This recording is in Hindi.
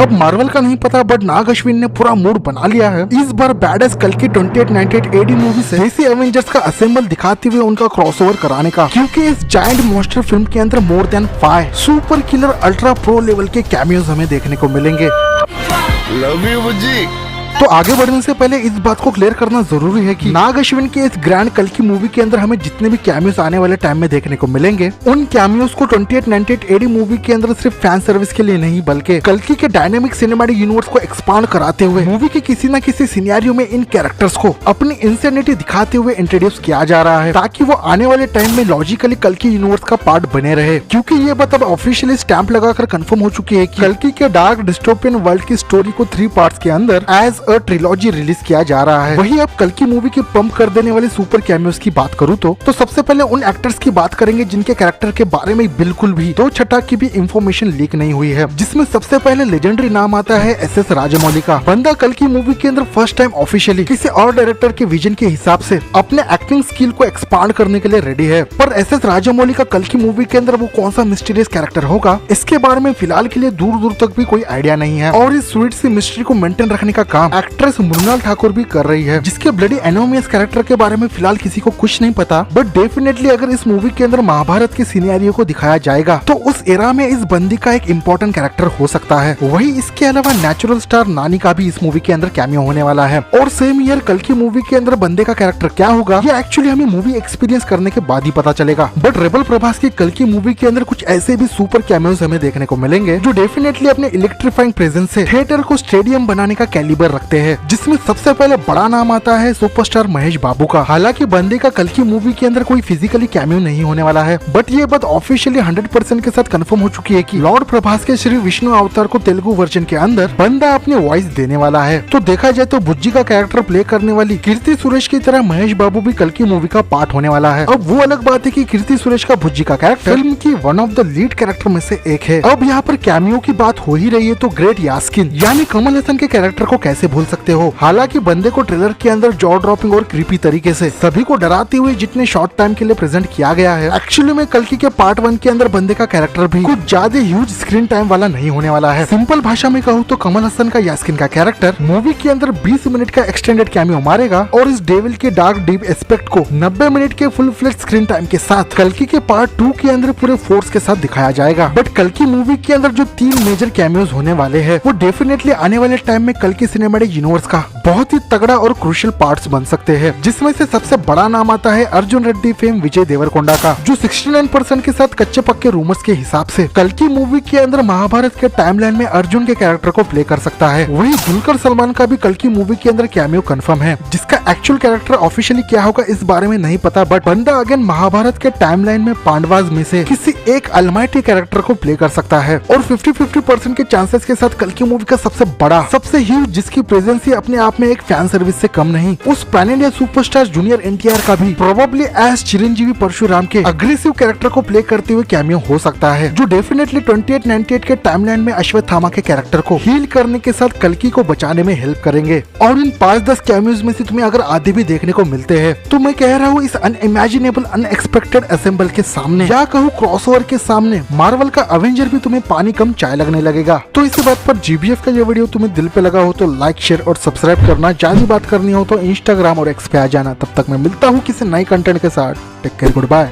अब मार्वल का नहीं पता बट नाग अश्विन ने पूरा मूड बना लिया है। इस बार बैडेस कल की 2898 एडी मूवी से डीसी एवेंजर्स का असेंबल दिखाते हुए उनका क्रॉसओवर कराने का, क्योंकि इस जायंट मॉन्स्टर फिल्म के अंदर more than 5 super killer ultra pro level के कैमियोज हमें देखने को मिलेंगे। लव यू बुज्जी। तो आगे बढ़ने से पहले इस बात को क्लियर करना जरूरी है कि नाग अश्विन के इस ग्रैंड कल की मूवी के अंदर हमें जितने भी कैमियोस आने वाले टाइम में देखने को मिलेंगे, उन कैमियोस को 2898 एडी मूवी के अंदर सिर्फ फैन सर्विस के लिए नहीं बल्कि कल्कि के डायनेमिक सिनेमैटिक यूनिवर्स को एक्सपांड कराते हुए मूवी के किसी न किसी सिनेरियो में इन कैरेक्टर्स को अपनी इंसेनिटी दिखाते हुए इंट्रोड्यूस किया जा रहा है, ताकि वो आने वाले टाइम में लॉजिकली कल्कि यूनिवर्स का पार्ट बने रहे। क्योंकि ये बात अब ऑफिशियली स्टैंप लगाकर कंफर्म हो चुकी है कि कल्कि के डार्क डिस्टोपियन वर्ल्ड की स्टोरी को 3 पार्ट्स के अंदर एज ट्रिलॉजी रिलीज किया जा रहा है। वही अब कल की मूवी की पंप कर देने वाले सुपर कैमियोस की बात करूं तो सबसे पहले उन एक्टर्स की बात करेंगे जिनके कैरेक्टर के बारे में बिल्कुल भी 2 छटा की भी इंफॉर्मेशन लीक नहीं हुई है, जिसमें सबसे पहले लेजेंडरी नाम आता है एसएस राजामौली का। बंदा कल की मूवी के अंदर फर्स्ट टाइम ऑफिशियली किसी और डायरेक्टर के विजन के हिसाब से अपने एक्टिंग स्किल को एक्सपांड करने के लिए रेडी है। पर एसएस राजामौली का कल की मूवी के अंदर वो कौन सा मिस्टीरियस कैरेक्टर होगा, इसके बारे में फिलहाल के लिए दूर दूर तक भी कोई आइडिया नहीं है। और इस स्वीट सी मिस्ट्री को मेंटेन रखने का काम एक्ट्रेस मृणाल ठाकुर भी कर रही है, जिसके ब्लडी एनोमियस कैरेक्टर के बारे में फिलहाल किसी को कुछ नहीं पता। बट डेफिनेटली अगर इस मूवी के अंदर महाभारत के सिनेरियो को दिखाया जाएगा तो उस एरा में इस बंदी का एक इम्पोर्टेंट कैरेक्टर हो सकता है। वही इसके अलावा नेचुरल स्टार नानी का भी इस मूवी के अंदर कैमियो होने वाला है। और सेम ईयर कल की मूवी के अंदर बंदे का कैरेक्टर क्या होगा ये एक्चुअली हमें मूवी एक्सपीरियंस करने के बाद ही पता चलेगा। बट रेबल प्रभास की कल की मूवी के अंदर कुछ ऐसे भी सुपर कैमियोस हमें देखने को मिलेंगे जो डेफिनेटली अपने इलेक्ट्रीफाइंग प्रेजेंस से थिएटर को स्टेडियम बनाने का कैलिबर रखते हैं, जिसमें सबसे पहले बड़ा नाम आता है सुपरस्टार महेश बाबू का। हालांकि बंदे का कल की मूवी के अंदर कोई फिजिकली कैमियो नहीं होने वाला है, बट ये बात ऑफिशियली 100% के साथ कंफर्म हो चुकी है कि लॉर्ड प्रभास के श्री विष्णु अवतार को तेलुगु वर्जन के अंदर बंदा अपनी वॉइस देने वाला है। तो देखा जाए तो बुज्जी का कैरेक्टर प्ले करने वाली कीर्ति सुरेश की तरह महेश बाबू भी कल की मूवी का पार्ट होने वाला है। अब वो अलग बात है कि कीर्ति सुरेश का बुज्जी का कैरेक्टर फिल्म की one of the lead character में से एक है। अब यहाँ पर कैमियो की बात हो ही रही है तो ग्रेट यास्किन यानी कमल हसन के कैरेक्टर को कैसे भूल सकते हो। हालांकि बंदे को ट्रेलर के अंदर जॉ ड्रॉपिंग और क्रीपी तरीके से सभी को डराते हुए जितने शॉर्ट टाइम के लिए प्रेजेंट किया गया है, एक्चुअली में कल्कि के पार्ट 1 के अंदर बंदे का कैरेक्टर भी कुछ ज्यादा ह्यूज स्क्रीन टाइम वाला नहीं होने वाला है। सिंपल भाषा में कहूँ तो कमल हसन का यास्किन का कैरेक्टर मूवी के अंदर 20 मिनट का एक्सटेंडेड कैमियो मारेगा और इस डेविल के डार्क डीप एस्पेक्ट को 90 मिनट के फुल फ्लेज स्क्रीन टाइम के साथ कल्कि के पार्ट 2 के अंदर पूरे फोर्स के साथ दिखाया जाएगा। बट कल्कि मूवी के अंदर जो 3 मेजर कैमियोज होने वाले हैं वो डेफिनेटली आने वाले टाइम में कल्कि सिनेमैटिक यूनिवर्स का बहुत ही तगड़ा और क्रूशियल पार्ट्स बन सकते हैं, जिसमें से सबसे बड़ा नाम आता है अर्जुन रेड्डी फेम विजय देवरकोंडा का, जो 69% के साथ कच्चे पक्के रूमर्स के हिसाब से कल्कि मूवी के अंदर महाभारत के टाइमलाइन में अर्जुन के कैरेक्टर को प्ले कर सकता है। वही दुलकर सलमान का भी कल्कि मूवी के अंदर कैमियो कंफर्म है, जिसका एक्चुअल कैरेक्टर ऑफिशियली क्या होगा इस बारे में नहीं पता। बट बंदा अगेन महाभारत के टाइमलाइन में पांडवाज में से किसी एक अलमाइटी कैरेक्टर को प्ले कर सकता है और 50-50% के चांसेस के साथ कल्कि मूवी का सबसे बड़ा सबसे ह्यूज जिसकी प्रेजेंस ही अपने आप में एक फैन सर्विस से कम नहीं, उस pan India superstar junior NTR का भी प्रोबेबली एज चिरंजीवी परशुराम के अग्रेसिव कैरेक्टर को प्ले करते हुए कैमियो हो सकता है, जो डेफिनेटली 2898 के टाइमलाइन में अश्वत्थामा के कैरेक्टर को हील करने के साथ कल्कि को बचाने में हेल्प करेंगे। और इन 5-10 कैमियोज में से तुम्हें अगर आधे भी देखने को मिलते हैं तो मैं कह रहा हूँ इस अनइमेजिनेबल अनएक्सपेक्टेड असेंबल के सामने या कहूँ क्रॉसओवर के सामने मार्वल का अवेंजर भी तुम्हें पानी कम चाय लगने लगेगा। तो इसी बात पर जीबीएफ का ये वीडियो तुम्हें दिल पे लगा हो तो लाइक शेयर और सब्सक्राइब करना। ज्यादा बात करनी हो तो इंस्टाग्राम और एक्स पे आ जाना। तब तक मैं मिलता हूँ किसी नए कंटेंट के साथ। Take care, good bye.